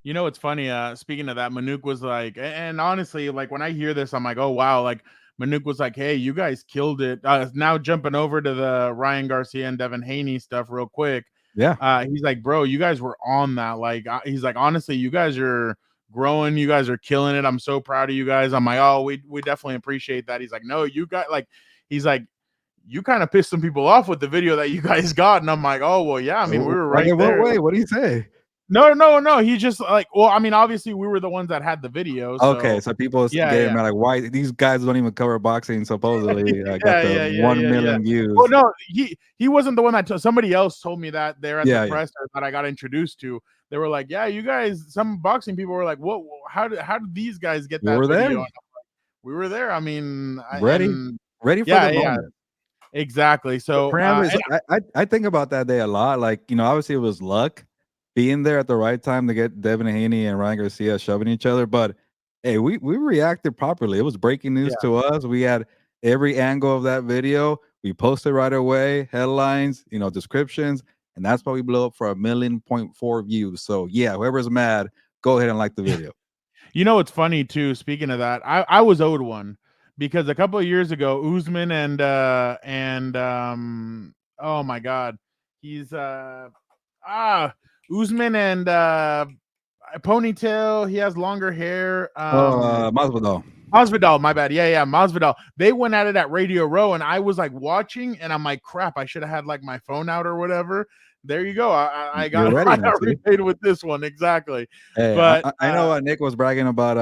You know, it's funny. Speaking of that, Manuk was like, and honestly, like when I hear this, I'm like, oh wow, like Manuk was like, hey, you guys killed it. Now jumping over to the Ryan Garcia and Devin Haney stuff real quick. Yeah, He's like, bro, you guys were on that. Like, he's like, honestly, you guys are growing. You guys are killing it. I'm so proud of you guys. I'm like, oh, we definitely appreciate that. He's like, no, you got like, he's like, you kind of pissed some people off with the video that you guys got, and I'm like, oh well, yeah. I mean, we were like right in what there. way? What do you say? No, no, no. He just like, well, I mean, obviously we were the ones that had the video, Okay, so so people yeah, getting yeah, mad like, why these guys don't even cover boxing? Supposedly, got yeah, the yeah, yeah, one yeah, yeah. million Well, views. no, he wasn't the one that somebody else told me that there at the Yeah, yeah, presser that I got introduced to. They were like, yeah, you guys. Some boxing people were like, what? How did these guys get we that were there, video? And we were there. I mean, ready, and ready for the yeah, yeah, moment. exactly. The So, parameters. and I think about that day a lot. Like, obviously it was luck being there at the right time to get Devin Haney and Ryan Garcia shoving each other. But hey, we reacted properly. It was breaking news yeah. to us. We had every angle of that video. We posted right away, headlines, descriptions, and that's why we blew up for 1.4 million views. So yeah, whoever's mad, go ahead and like the video. You know what's funny too? Speaking of that, I was owed one because a couple of years ago, Usman and oh my god, he's Usman and ponytail. He has longer hair. Oh, Masvidal. Masvidal, my bad. Yeah, yeah, Masvidal. They went at it at Radio Row, and I was like watching, and I'm like, crap, I should have had like my phone out or whatever. There you go. I You're got ready I now, got see? repaid with this one exactly. Hey, I, But I I know Nick was bragging about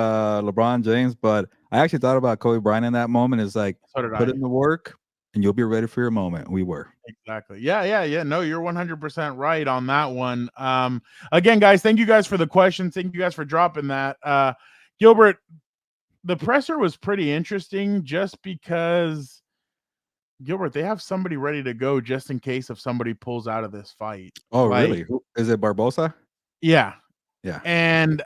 LeBron James, but I actually thought about Kobe Bryant in that moment. It's like, so did put I. in the work and you'll be ready for your moment. We were. Exactly. Yeah, yeah, yeah. No, you're 100% right on that one. Again, guys, thank you guys for the questions. Thank you guys for dropping that. Gilbert, the presser was pretty interesting just because Gilbert, they have somebody ready to go just in case if somebody pulls out of this fight. Oh, Like, really? Is it Barbosa? yeah. Yeah. And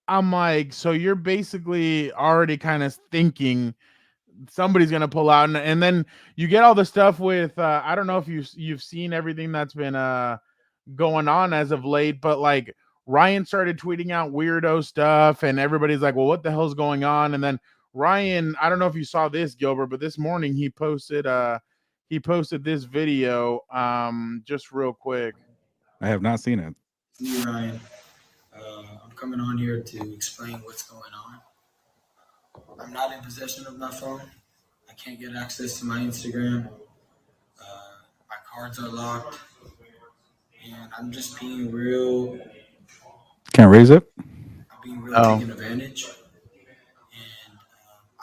I'm like, so you're basically already kind of thinking somebody's gonna pull out, and then you get all the stuff with I don't know if you've seen everything that's been going on as of late, but like Ryan started tweeting out weirdo stuff, and everybody's like, well, what the hell's going on? And then Ryan, I don't know if you saw this, Gilbert, but this morning he posted this video just real quick. I have not seen it. Me, Ryan. I'm coming on here to explain what's going on. I'm not in possession of my phone. I can't get access to my Instagram. My cards are locked. And I'm just being real, Can't raise it? I'm being real Oh, taken advantage. And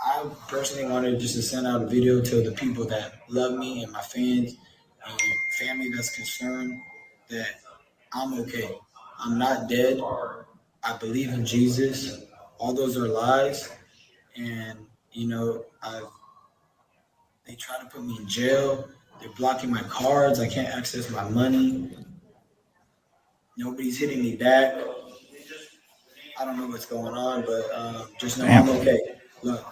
I personally wanted just to send out a video to the people that love me and my fans and family that's concerned that I'm okay. I'm not dead. I believe in Jesus. All those are lies. And, they try to put me in jail. They're blocking my cards. I can't access my money. Nobody's hitting me back. I don't know what's going on, but just know I'm Damn. okay. Look,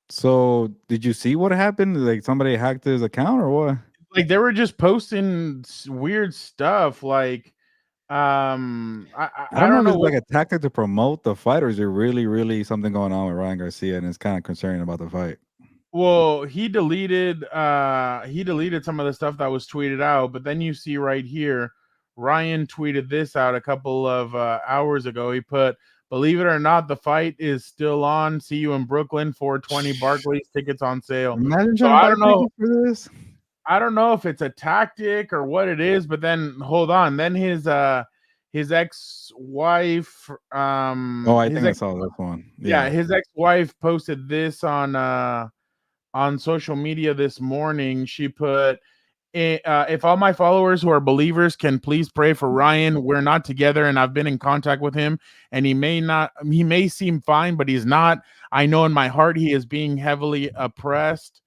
So did you see what happened? Like somebody hacked his account or what? like they were just posting weird stuff like I I don't know don't if know it's what. like a tactic to promote the fight, or is there really, really something going on with Ryan Garcia and it's kind of concerning about the fight? Well, he deleted some of the stuff that was tweeted out, but then you see right here, Ryan tweeted this out a couple of hours ago. He put, "Believe it or not, the fight is still on. See you in Brooklyn. 420 Barclays tickets on sale." Imagine So trying to buy tickets for this. I don't know if it's a tactic or what it is, but then hold on. Then his ex-wife Oh, I his think I ex saw this one. yeah, Yeah. his ex-wife posted this on social media this morning. She put, if all my followers who are believers can please pray for Ryan. We're not together, and I've been in contact with him, and he may seem fine, but he's not. I know in my heart he is being heavily oppressed.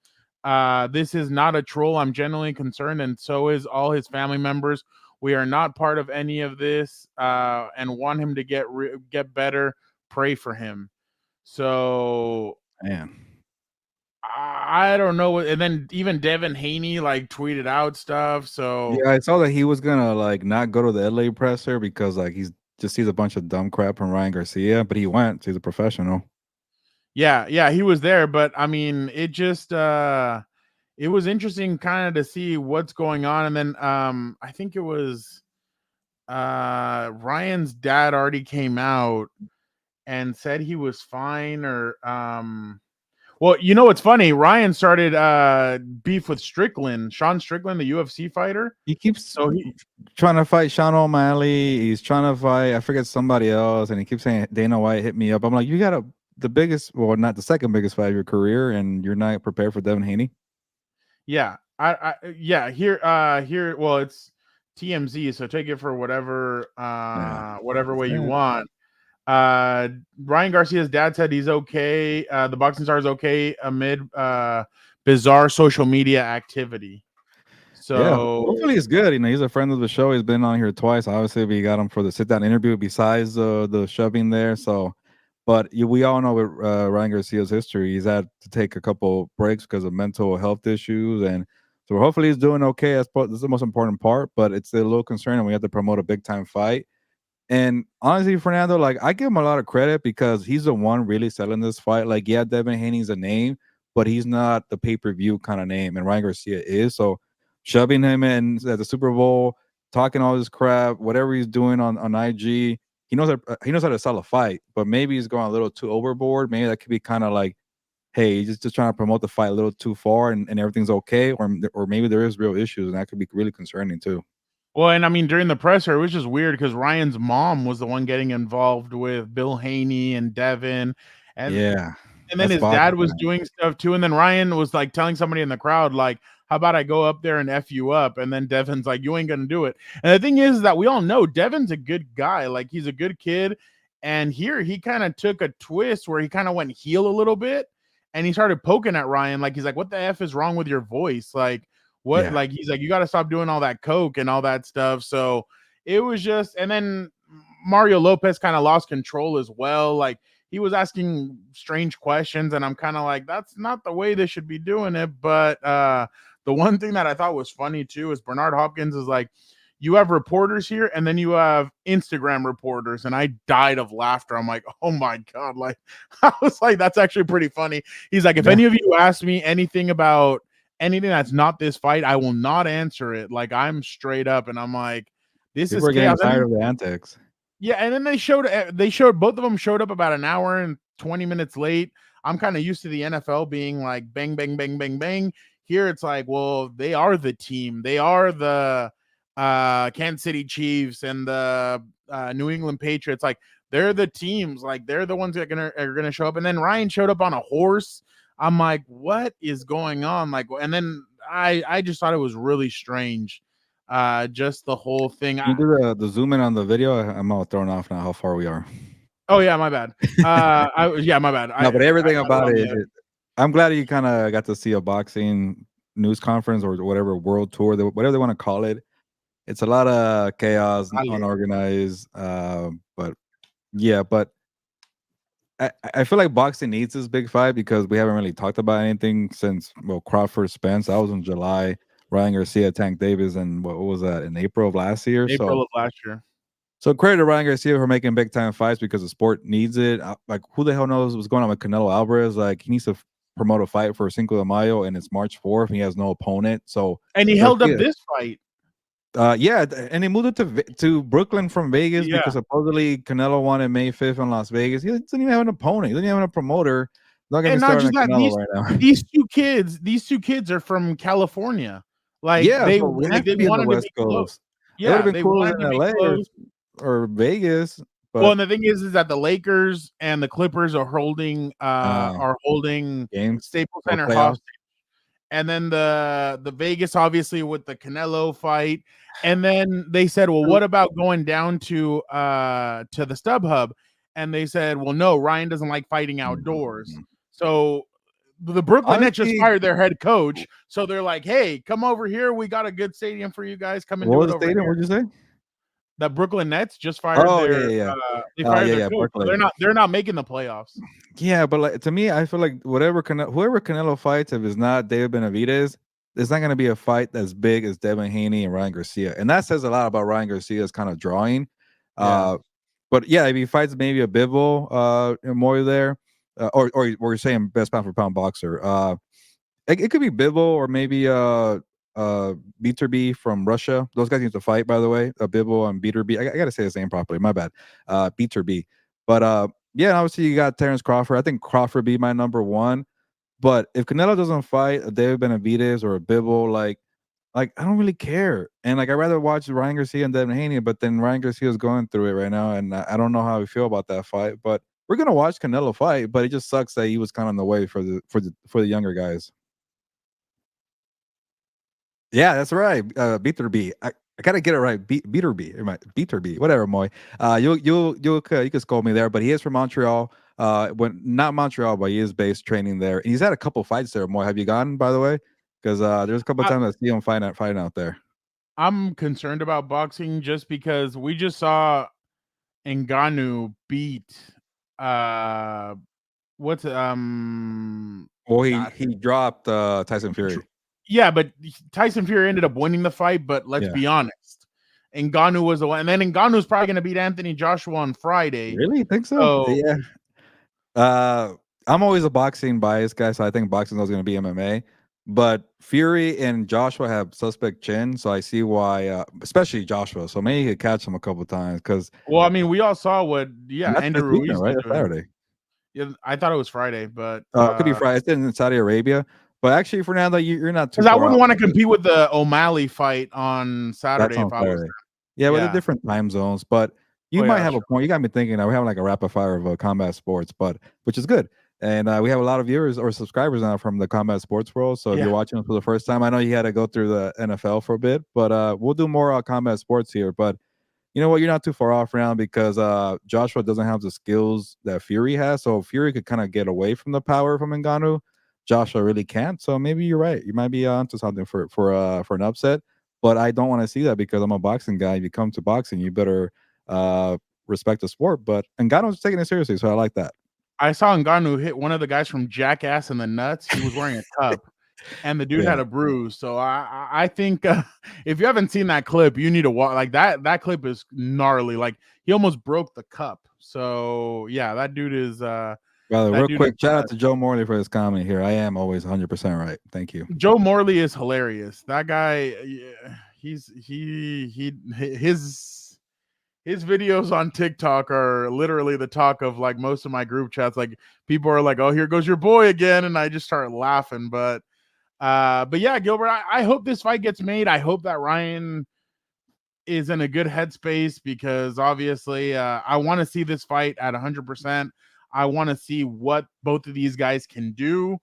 This is not a troll. I'm genuinely concerned, and so is all his family members. We are not part of any of this, and want him to get better. Pray for him. So Man. I don't know. And then even Devin Haney like tweeted out stuff. So Yeah, I saw that he was gonna like not go to the LA presser because like he's just sees a bunch of dumb crap from Ryan Garcia, but he went. So he's a professional. Yeah, he was there, but I mean, it just it was interesting kind of to see what's going on. And then I think it was Ryan's dad already came out and said he was fine, or well, you know what's funny? Ryan started beef with Sean Strickland, the UFC fighter. He keeps trying to fight Sean O'Malley. He's trying to fight, I forget, somebody else, and he keeps saying Dana White hit me up. I'm like, you got the biggest, well, not the second biggest fight of your career, and you're not prepared for Devin Haney. Yeah, here well, it's TMZ, so take it for whatever whatever way you want. Ryan Garcia's dad said he's okay. The boxing star is okay amid bizarre social media activity. So yeah, hopefully it's good. You know, he's a friend of the show. He's been on here twice. Obviously, we got him for the sit-down interview besides the shoving there. So, but we all know with Ryan Garcia's history, he's had to take a couple breaks because of mental health issues, and so hopefully he's doing okay. That's the most important part. But it's a little concerning. We have to promote a big-time fight. And honestly, Fernando, like, I give him a lot of credit because he's the one really selling this fight. Like, yeah, Devin Haney's a name, but he's not the pay-per-view kind of name, and Ryan Garcia is. So shoving him in at the Super Bowl, talking all this crap, whatever he's doing on IG, he knows how to sell a fight, but maybe he's going a little too overboard. Maybe that could be kind of like, hey, he's just trying to promote the fight a little too far, and everything's okay, or maybe there is real issues, and that could be really concerning too. Well, and I mean, during the presser, it was just weird because Ryan's mom was the one getting involved with Bill Haney and Devin, and then his dad was doing stuff too. And then Ryan was like telling somebody in the crowd, like, how about I go up there and F you up? And then Devin's like, you ain't gonna do it. And the thing is that we all know Devin's a good guy, like he's a good kid. And here he kind of took a twist where he kind of went heel a little bit, and he started poking at Ryan, like he's like, what the F is wrong with your voice? Like, what? Like, he's like, you got to stop doing all that coke and all that stuff. So it was just, and then Mario Lopez kind of lost control as well. Like, he was asking strange questions, and I'm kind of like, that's not the way they should be doing it. But the one thing that I thought was funny too is Bernard Hopkins is like, you have reporters here, and then you have Instagram reporters, and I died of laughter. I'm like, oh my God. Like, I was like, that's actually pretty funny. He's like, if any of you ask me anything about anything that's not this fight, I will not answer it. Like, I'm straight up, and I'm like, this is chaos. Tired of the antics. Yeah, and then they showed both of them showed up about an hour and 20 minutes late. I'm kind of used to the NFL being like bang, bang, bang, bang, bang. Here it's like, well, they are the team. They are the Kansas City Chiefs and the New England Patriots. Like, they're the teams. Like, they're the ones that are gonna show up. And then Ryan showed up on a horse. I'm like, what is going on? Like, and then I just thought it was really strange. Just the whole thing. Can you do the zoom in on the video? I'm all thrown off now how far we are. Oh yeah, my bad. My bad. No, but everything about it, I'm glad you kind of got to see a boxing news conference or whatever world tour, whatever they want to call it. It's a lot of chaos, unorganized. But yeah, but I feel like boxing needs this big fight because we haven't really talked about anything since, well, Crawford Spence. That was in July. Ryan Garcia, Tank Davis, and what was that, in April of last year? April of last year. So credit to Ryan Garcia for making big time fights because the sport needs it. Like, who the hell knows what's going on with Canelo Alvarez? Like, he needs to promote a fight for Cinco de Mayo, and it's March 4th, and he has no opponent. So, and he held up this fight. Yeah, and he moved it to Brooklyn from Vegas because supposedly Canelo wanted May 5th in Las Vegas. He doesn't even have an opponent. He doesn't even have a promoter. And not just that, these two kids are from California. Like, they wanted to be on the West Coast. Yeah, they wanted to be LA or Vegas. But well, and the thing is that the Lakers and the Clippers are holding Staples Center hostage. And then the Vegas, obviously, with the Canelo fight. And then they said, well, what about going down to the StubHub? And they said, well, no, Ryan doesn't like fighting outdoors. So the Brooklyn Nets just fired their head coach. So they're like, hey, come over here. We got a good stadium for you guys. Come and do it over here. What'd you say? The Brooklyn Nets just fired their coach. So they're not making the playoffs. Yeah, but like, to me, I feel like whoever Canelo fights, if it's not David Benavidez, there's not going to be a fight as big as Devin Haney and Ryan Garcia. And that says a lot about Ryan Garcia's kind of drawing. But yeah, if he fights maybe a Bivol more there, or you're saying best pound for pound boxer, it could be Bivol or maybe Beaterby from Russia. Those guys need to fight, by the way. Bivol and Beaterby. I gotta say his name properly. My bad. Beaterby. But yeah, obviously you got Terrence Crawford. I think Crawford be my number one. But if Canelo doesn't fight a David Benavidez or a Bivol, like I don't really care. And like I'd rather watch Ryan Garcia and Devin Haney, but then Ryan Garcia is going through it right now, and I don't know how we feel about that fight. But we're gonna watch Canelo fight, but it just sucks that he was kind of in the way for the younger guys. Yeah, that's right. Beaterby. I gotta get it right. Beaterby. Beaterby. Whatever, Moy. You could scold me there, but he is from Montreal. When not Montreal, but he is based training there, and he's had a couple fights there. Moy, have you gone, by the way? Because there's a couple of times I see him fighting out there. I'm concerned about boxing just because we just saw Ngannou beat what's Well, he dropped Tyson Fury. Yeah, but Tyson Fury ended up winning the fight. But let's be honest, Ngannou was the one, and then Ngannou's probably going to beat Anthony Joshua on Friday. Really? You think so? Yeah. I'm always a boxing bias guy, so I think boxing is going to be MMA. But Fury and Joshua have suspect chin, so I see why, especially Joshua. So maybe he could catch him a couple times. Because I mean, we all saw what Andrew Ruiz, right? Saturday. Yeah, I thought it was Friday, but it could be Friday. It's in Saudi Arabia. But actually, Fernando, you're not too. Because I wouldn't want to compete with the O'Malley fight on Saturday if I was there. Yeah, with the different time zones. But you might have a point. You got me thinking that we're having like a rapid fire of combat sports, but which is good. And we have a lot of viewers or subscribers now from the combat sports world. So if you're watching us for the first time, I know you had to go through the NFL for a bit, but we'll do more combat sports here. But you know what? You're not too far off now because Joshua doesn't have the skills that Fury has. So Fury could kind of get away from the power from Ngannou. Joshua really can't. So maybe you're right. You might be onto something for an upset. But I don't want to see that because I'm a boxing guy. If you come to boxing, you better respect the sport. But Ngannou's taking it seriously, so I like that. I saw Ngannou hit one of the guys from Jackass in the nuts. He was wearing a cup, and the dude had a bruise. So I think if you haven't seen that clip, you need to watch. Like that clip is gnarly. Like he almost broke the cup. So yeah, that dude is. Brother, real quick, shout out to Joe Morley for his comment here. I am always 100% right. Thank you. Joe Morley is hilarious. That guy, his videos on TikTok are literally the talk of like most of my group chats. Like people are like, "Oh, here goes your boy again," and I just start laughing. But yeah, Gilbert, I hope this fight gets made. I hope that Ryan is in a good headspace because obviously I want to see this fight at 100%. I want to see what both of these guys can do.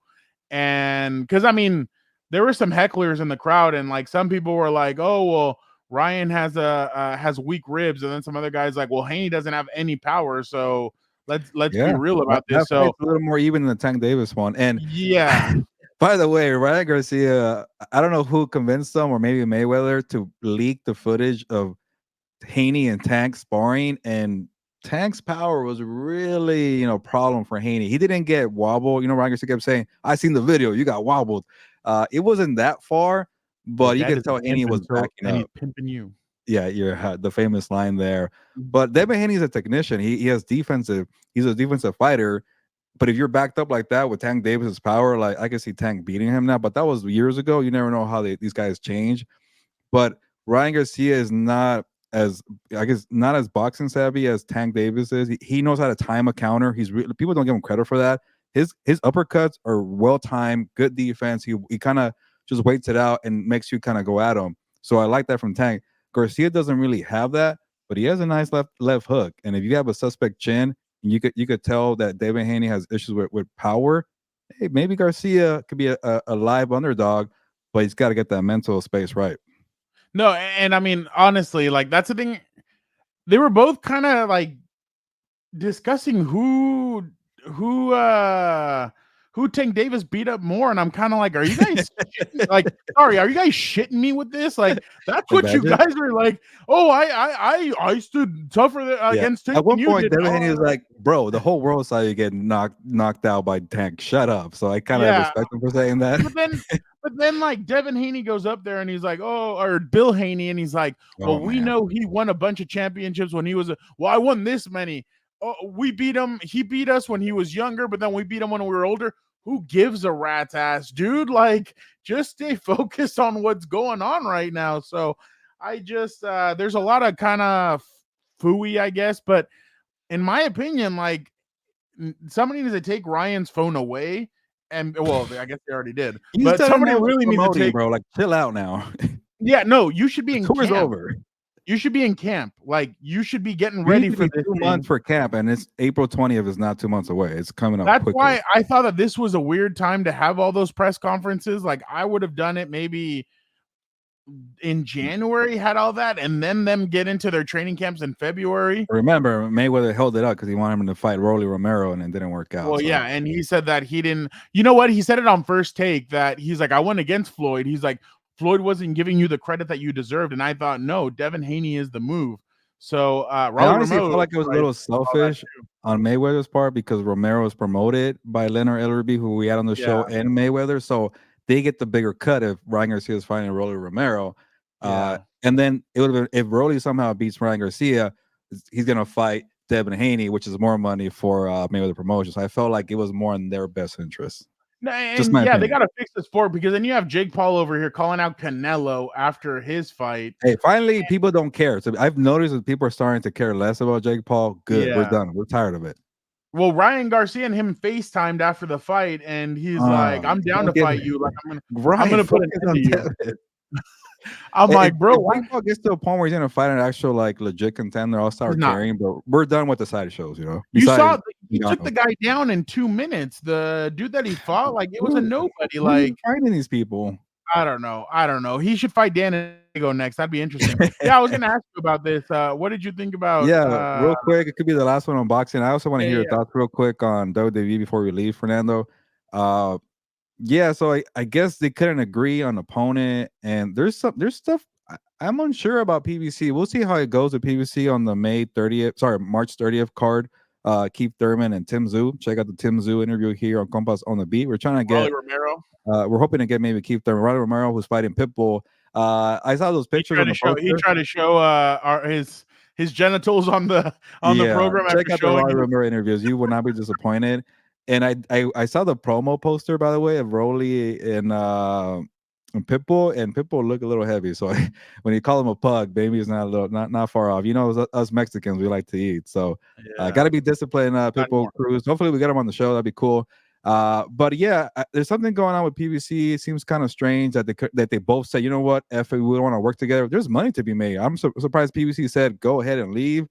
And because I mean, there were some hecklers in the crowd, and like some people were like, "Oh, well, Ryan has weak ribs," and then some other guys like, "Well, Haney doesn't have any power." So let's be real about this. So a little more even than the Tank Davis one. And yeah. By the way, Ryan Garcia, I don't know who convinced them, or maybe Mayweather, to leak the footage of Haney and Tank sparring, and Tank's power was really, a problem for Haney. He didn't get wobbled. Ryan Garcia kept saying, "I seen the video. You got wobbled." It wasn't that far, but you could tell Haney was backing up. He's pimping you. Yeah, you're the famous line there. But Devin Haney's a technician. He has defensive. He's a defensive fighter. But if you're backed up like that with Tank Davis's power, like I can see Tank beating him now. But that was years ago. You never know how these guys change. But Ryan Garcia is not as, I guess, not as boxing savvy as Tank Davis is. He knows how to time a counter. People don't give him credit for that. His uppercuts are well timed, good defense. He kind of just waits it out and makes you kind of go at him. So I like that from Tank. Garcia doesn't really have that, but he has a nice left hook. And if you have a suspect chin, you could tell that Devin Haney has issues with power. Hey, maybe Garcia could be a live underdog, but he's got to get that mental space right. No, and I mean, honestly, like that's the thing. They were both kind of like discussing who Tank Davis beat up more, and I'm kind of like, are you guys sorry, are you guys shitting me with this? Like, that's what you guys are like. Oh, I stood tougher against Tank At one than you point, did. Devin Haney was like, "Bro, the whole world saw you get knocked out by Tank. Shut up." So I kind of respect him for saying that. But then, like, Devin Haney goes up there and he's like, "Oh," or Bill Haney, and he's like, "Well, we know he won a bunch of championships when he was I won this many. Oh, we beat him. He beat us when he was younger, but then we beat him when we were older. Who gives a rat's ass, dude? Like, just stay focused on what's going on right now." So I just there's a lot of kind of phooey, I guess, but in my opinion, like, somebody needs to take Ryan's phone away. And well, I guess they already did. But somebody really needs to take, bro. Like, chill out now. Yeah, no, you should be in tour's camp. over. You should be in camp. Like, you should be getting ready for this 2 months for camp, and it's April 20th is not 2 months away. It's coming up. That's quickly. why I thought that this was a weird time to have all those press conferences. Like, I would have done it maybe in January, had all that, and then them get into their training camps in February. Remember, Mayweather held it up because he wanted him to fight Rolly Romero, and it didn't work out. Well, yeah, and he said that he didn't. You know what? He said it on First Take that he's like, I went against Floyd. He's like, Floyd wasn't giving you the credit that you deserved, and I thought, no, Devin Haney is the move. So, I honestly felt like it was a little selfish on Mayweather's part because Romero was promoted by Leonard Ellerby, who we had on the show, and Mayweather. So they get the bigger cut if Ryan Garcia is fighting Rolly Romero. And then it would have been if Rolly somehow beats Ryan Garcia, he's gonna fight Devin Haney, which is more money for Mayweather Promotions. So I felt like it was more in their best interest. And yeah, they got to fix the sport because then you have Jake Paul over here calling out Canelo after his fight. Hey, finally, people don't care. So I've noticed that people are starting to care less about Jake Paul. Good, we're done. We're tired of it. Well, Ryan Garcia and him FaceTimed after the fight, and he's like, "I'm down to fight you. Like, I'm gonna put an end to you." I'm like, bro, Jake Paul gets to a point where he's gonna fight an actual like legit contender. I'll start caring, but we're done with the side shows. You know, you saw he took the guy down in 2 minutes. The dude that he fought, like, it was a nobody. Like, fighting these people. I don't know. He should fight Dan Diego next. That'd be interesting. Yeah, I was gonna ask you about this. What did you think about? Real quick, it could be the last one on boxing. I also want to hear your thoughts real quick on WWE before we leave, Fernando. So I guess they couldn't agree on opponent, and there's stuff I'm unsure about PBC. We'll see how it goes with PBC on the March 30th card. Keith Thurman and Tim Tszyu. Check out the Tim Tszyu interview here on Compas on the Beat. We're trying to get Rolly Romero. We're hoping to get maybe Keith Thurman, Rolly Romero, who's fighting Pitbull. I saw those pictures on the poster. He tried to show his genitals on the program. Check out the Rolly Romero interviews. You will not be disappointed. And I saw the promo poster, by the way, of Rolly and Pitbull, and Pitbull look a little heavy. So when you call him a pug, baby is not far off. You know, us Mexicans, we like to eat. So got to be disciplined, Pitbull Cruz. Hopefully we get him on the show. That'd be cool. But yeah, there's something going on with PBC. It seems kind of strange that they both said, you know what, if we don't want to work together, there's money to be made. I'm surprised PBC said go ahead and leave.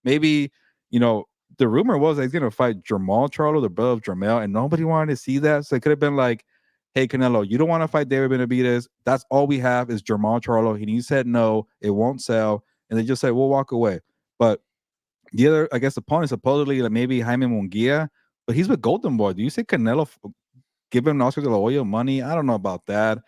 Maybe, you know, the rumor was that he's gonna fight Jermall Charlo, the brother of Jermell, and nobody wanted to see that. So it could have been like, hey, Canelo, you don't want to fight David Benavidez. That's all we have is Jermall Charlo. And he said no, it won't sell. And they just said, we'll walk away. But the other, I guess, opponent supposedly like maybe Jaime Munguia, but he's with Golden Boy. Do you say Canelo give him Oscar de la Hoya money? I don't know about that.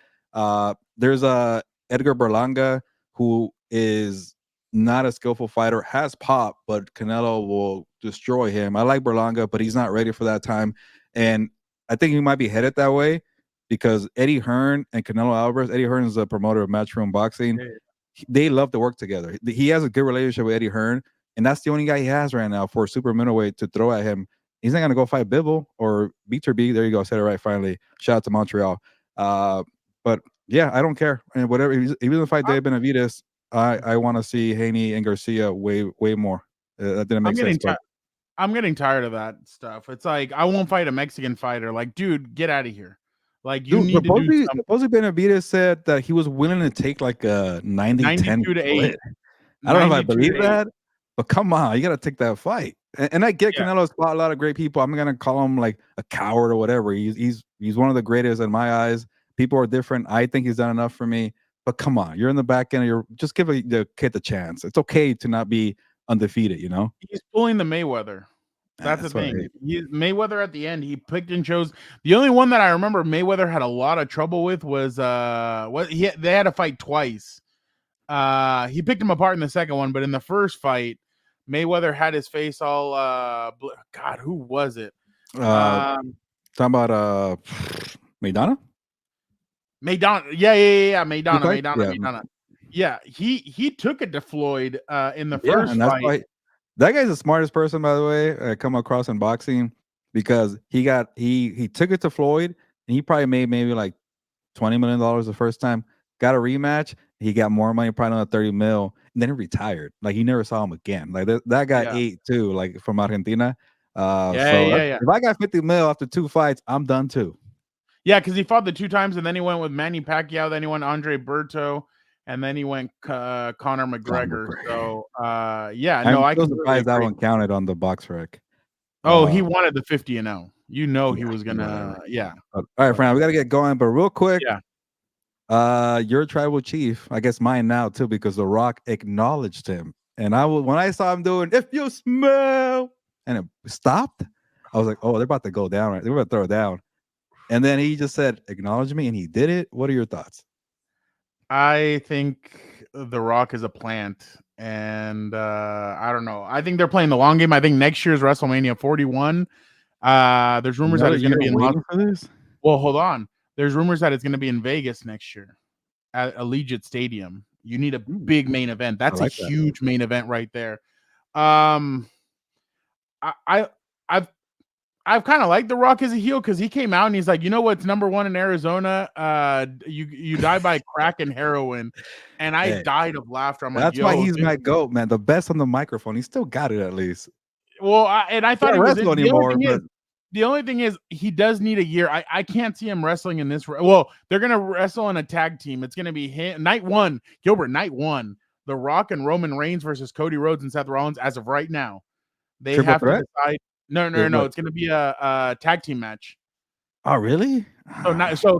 There's Edgar Berlanga, who is not a skillful fighter, has pop, but Canelo will destroy him. I like Berlanga, but he's not ready for that time. And I think he might be headed that way because Eddie Hearn and Canelo Alvarez, Eddie Hearn is a promoter of Matchroom Boxing. They love to work together. He has a good relationship with Eddie Hearn, and that's the only guy he has right now for super middleweight to throw at him. He's not going to go fight Bivol or Beaterbee. There you go. I said it right finally. Shout out to Montreal. But yeah, I don't care. And whatever. If he doesn't fight Dave Benavidez, I want to see Haney and Garcia way more. That didn't make sense. I'm getting tired of that stuff. It's like, I won't fight a Mexican fighter. Like, dude, get out of here. Like, you need to do something. Supposedly Benavidez said that he was willing to take like a 90-10 split. I don't know if I believe that, but come on, you got to take that fight. And I get Canelo's fought a lot of great people. I'm gonna call him like a coward or whatever. He's one of the greatest in my eyes. People are different. I think he's done enough for me. But come on, you're in the back end. You're just give the kid the chance. It's okay to not be undefeated. You know, he's pulling the Mayweather. That's the thing. Mayweather at the end, he picked and chose. The only one that I remember Mayweather had a lot of trouble with was they had to fight twice. He picked him apart in the second one, but in the first fight, Mayweather had his face all God, who was it? Talking about Maidana? Yeah, Maidana. Yeah. Yeah, he took it to Floyd in the Yeah, first and that's fight. why that guy's the smartest person, by the way, I come across in boxing, because he took it to Floyd and he probably made maybe like $20 million the first time. Got a rematch, he got more money, probably another 30 mil, and then he retired. Like he never saw him again. Like that guy ate too, like from Argentina. Yeah. If I got 50 mil after 2 fights, I'm done too. Yeah, because he fought the 2 times, and then he went with Manny Pacquiao, then he went Andre Berto, and then he went Conor McGregor. So, yeah, no, I I'm can surprised that one counted on the box rec. Oh, he wanted the 50-0. You know he was gonna, whatever. yeah. All right, Fran, we got to get going, but real quick, yeah. Your tribal chief, I guess mine now too, because The Rock acknowledged him, and when I saw him doing "If You Smell," and it stopped, I was like, oh, they're about to go down, right? They're about to throw it down. And then he just said, acknowledge me, and he did it. What are your thoughts? I think The Rock is a plant, and I don't know. I think they're playing the long game. I think next year's WrestleMania 41. There's rumors that it's going to be in Las Vegas. Well, hold on. There's rumors that it's going to be in Vegas next year at Allegiant Stadium. You need a big main event. That's like a huge main event right there. I've kind of liked The Rock as a heel because he came out and he's like, you know what's number one in Arizona? You die by crack and heroin, and I died of laughter. I'm that's like, why he's my goat, man. The best on the microphone. He still got it at least. Well, I thought he was anymore. The only thing is he does need a year. I can't see him wrestling in this. Well, they're gonna wrestle in a tag team. It's gonna be night one. Gilbert, night one. The Rock and Roman Reigns versus Cody Rhodes and Seth Rollins. As of right now, they have to decide. No. It's going to be a tag team match. Oh, really? So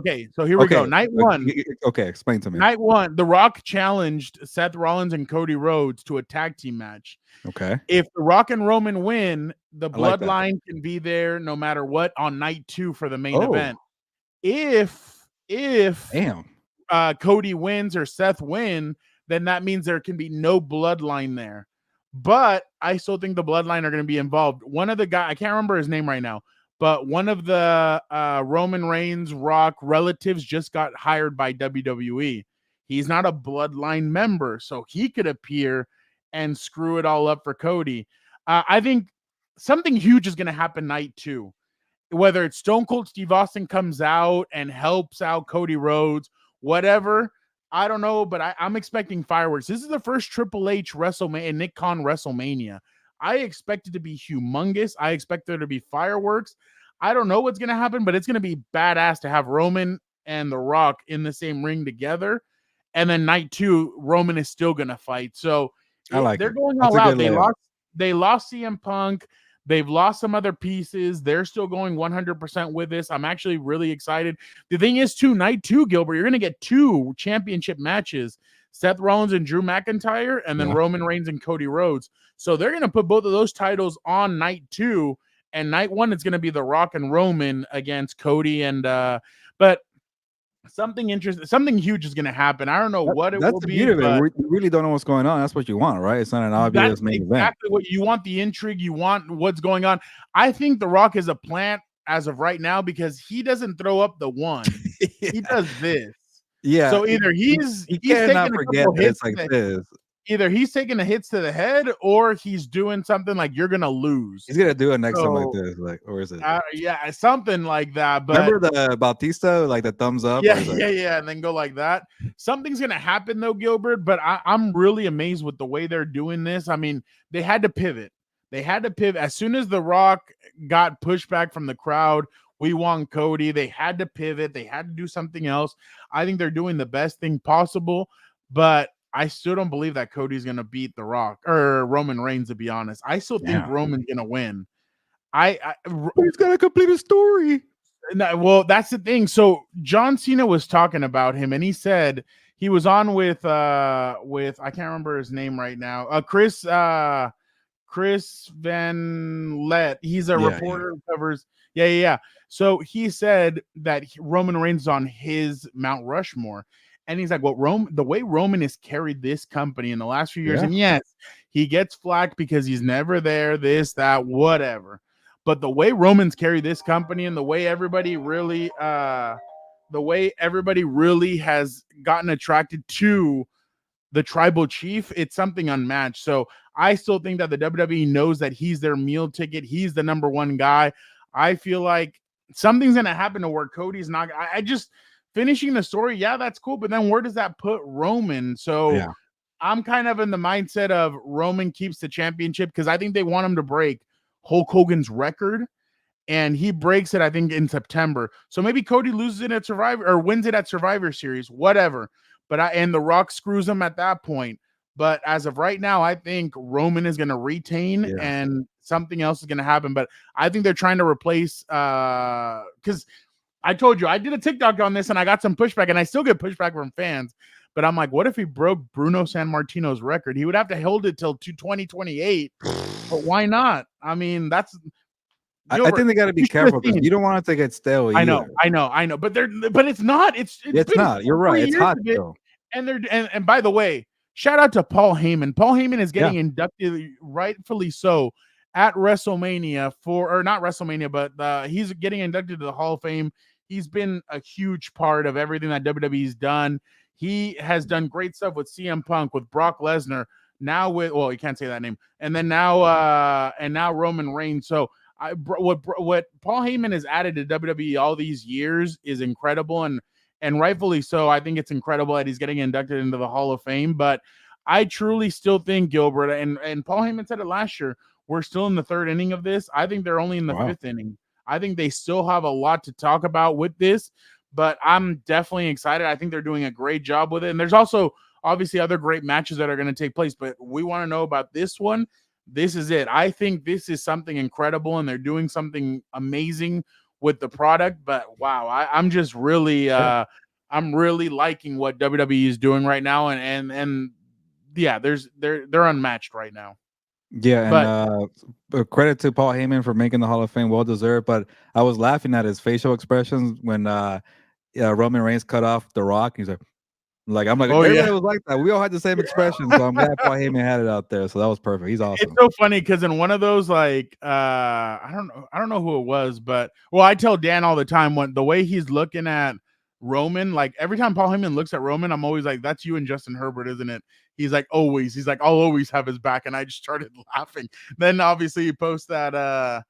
here we go. Night one. Okay, explain to me. Night one, The Rock challenged Seth Rollins and Cody Rhodes to a tag team match. Okay. If The Rock and Roman win, the bloodline can be there no matter what on night 2 for the main event. If Cody wins or Seth win, then that means there can be no bloodline there. But I still think the bloodline are going to be involved. One of the guys, I can't remember his name right now, but one of the Roman Reigns Rock relatives just got hired by WWE. He's not a bloodline member, so he could appear and screw it all up for Cody. I think something huge is going to happen night 2. Whether it's Stone Cold Steve Austin comes out and helps out Cody Rhodes, whatever, I don't know, but I'm expecting fireworks. This is the first Triple H WrestleMania, Nick Khan WrestleMania. I expect it to be humongous. I expect there to be fireworks. I don't know what's going to happen, but it's going to be badass to have Roman and The Rock in the same ring together. And then night 2, Roman is still going to fight. So they're going all out. They lost CM Punk. They've lost some other pieces. They're still going 100% with this. I'm actually really excited. The thing is, night 2, Gilbert, you're going to get 2 championship matches, Seth Rollins and Drew McIntyre, and then Roman Reigns and Cody Rhodes. So they're going to put both of those titles on night 2, and night 1 it's going to be The Rock and Roman against Cody. And but something interesting, something huge is going to happen. I don't know what it will be. We really don't know what's going on. That's what you want, right? It's not an obvious main event. Exactly what you want. The intrigue. You want what's going on. I think The Rock is a plant as of right now because he doesn't throw up the one. He does this. Yeah. So either he's cannot forget that it's like this. Either he's taking the hits to the head or he's doing something like you're gonna lose. He's gonna do it next time like this, like, or is it? Yeah, something like that. But remember the Bautista, like the thumbs up? Yeah, and then go like that. Something's gonna happen though, Gilbert. But I'm really amazed with the way they're doing this. I mean, they had to pivot. As soon as The Rock got pushback from the crowd. We want Cody. They had to pivot. They had to do something else. I think they're doing the best thing possible, but I still don't believe that Cody's going to beat The Rock or Roman Reigns, to be honest. I still think Roman's going to win. He's got to complete a story. Well, that's the thing. So John Cena was talking about him, and he said he was on with I can't remember his name right now. Chris Chris Van Let. He's a Yeah, reporter who covers. Yeah. So he said that Roman Reigns is on his Mount Rushmore. And he's like, well, the way Roman has carried this company in the last few years, Yeah. and yes, he gets flack because he's never there, this, that, whatever. But the way Roman's carried this company and the way everybody really has gotten attracted to the tribal chief, it's something unmatched. So I still think that the WWE knows that he's their meal ticket. He's the number one guy. I feel like something's going to happen to where Cody's not. I just finishing the story. Yeah, that's cool. But then where does that put Roman? So Yeah. I'm kind of in the mindset of Roman keeps the championship because I think they want him to break Hulk Hogan's record. And he breaks it, I think, in September. So maybe Cody loses it at Survivor or wins it at Survivor Series, whatever. And The Rock screws him at that point. But as of right now, I think Roman is going to retain and something else is going to happen. But I think they're trying to replace because I told you I did a TikTok on this and I got some pushback, and I still get pushback from fans. But I'm like, what if he broke Bruno Sammartino's record? He would have to hold it till 2028. But why not? I mean, that's I think they got to be careful because you don't want it to get stale. I know. But it's not. It's not. You're right. It's hot though. And by the way, shout out to Paul Heyman. Paul Heyman is getting inducted, rightfully so, at WrestleMania not WrestleMania, but he's getting inducted to the Hall of Fame. He's been a huge part of everything that WWE's done. He has done great stuff with CM Punk, with Brock Lesnar, now you can't say that name, and then now Roman Reigns. So what Paul Heyman has added to WWE all these years is incredible, and rightfully so. I think it's incredible that he's getting inducted into the Hall of Fame. But I truly still think, Gilbert, and Paul Heyman said it last year, we're still in the third inning of this. I think they're only in the fifth inning. I think they still have a lot to talk about with this, but I'm definitely excited. I think they're doing a great job with it. And there's also obviously other great matches that are going to take place, but we want to know about this one. This is it. I think this is something incredible, and they're doing something amazing with the product. But wow, I'm just really, I'm really liking what WWE is doing right now, and yeah, they're unmatched right now. Yeah, and credit to Paul Heyman for making the Hall of Fame, well deserved. But I was laughing at his facial expressions when Roman Reigns cut off The Rock. He's like, I'm like, everybody was like that. We all had the same expression, so I'm glad Paul Heyman had it out there. So that was perfect. He's awesome. It's so funny because in one of those, like, I don't know who it was, but I tell Dan all the time when the way he's looking at Roman, like every time Paul Heyman looks at Roman, I'm always like, that's you and Justin Herbert, isn't it? He's like, always. He's like, I'll always have his back, and I just started laughing. Then obviously he posts that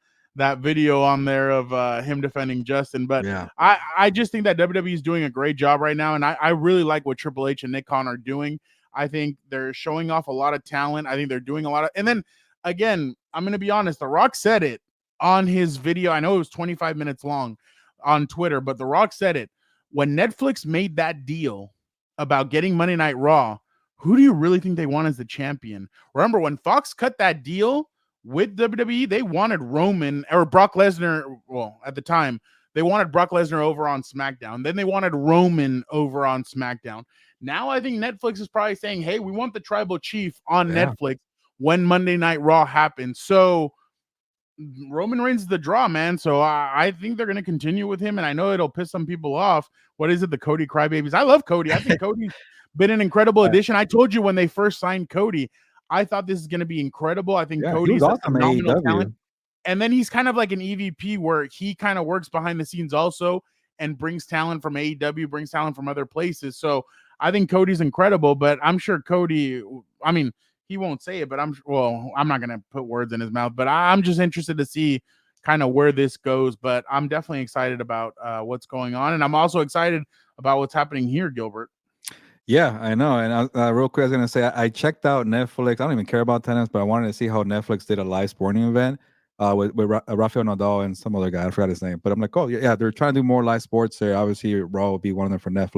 video on there of him defending Justin. But I just think that WWE is doing a great job right now, and I really like what Triple H and Nick Khan are doing. I think they're showing off a lot of talent. I think they're doing a lot of, and then again, I'm going to be honest, The Rock said it on his video. I know it was 25 minutes long on Twitter, but The Rock said it. When Netflix made that deal about getting Monday Night Raw, who do you really think they want as the champion? Remember when Fox cut that deal with WWE, they wanted Roman or Brock Lesnar. Well, at the time, they wanted Brock Lesnar over on SmackDown. Then they wanted Roman over on SmackDown. Now I think Netflix is probably saying, hey, we want the tribal chief on Netflix when Monday Night Raw happens. So Roman Reigns is the draw, man. So I think they're going to continue with him, and I know it'll piss some people off. What is it? The Cody Crybabies. I love Cody. I think Cody's been an incredible addition. I told you when they first signed Cody, I thought this is going to be incredible. I think Cody's a phenomenal talent. And then he's kind of like an EVP where he kind of works behind the scenes also and brings talent from AEW, brings talent from other places. So I think Cody's incredible, but I'm sure Cody, I mean, he won't say it, but I'm not going to put words in his mouth, but I'm just interested to see kind of where this goes. But I'm definitely excited about what's going on. And I'm also excited about what's happening here, Gilbert. Yeah, I know. And real quick, I was going to say, I checked out Netflix. I don't even care about tennis, but I wanted to see how Netflix did a live sporting event with Rafael Nadal and some other guy. I forgot his name. But I'm like, oh, yeah, they're trying to do more live sports there. Obviously, Raw will be one of them for Netflix.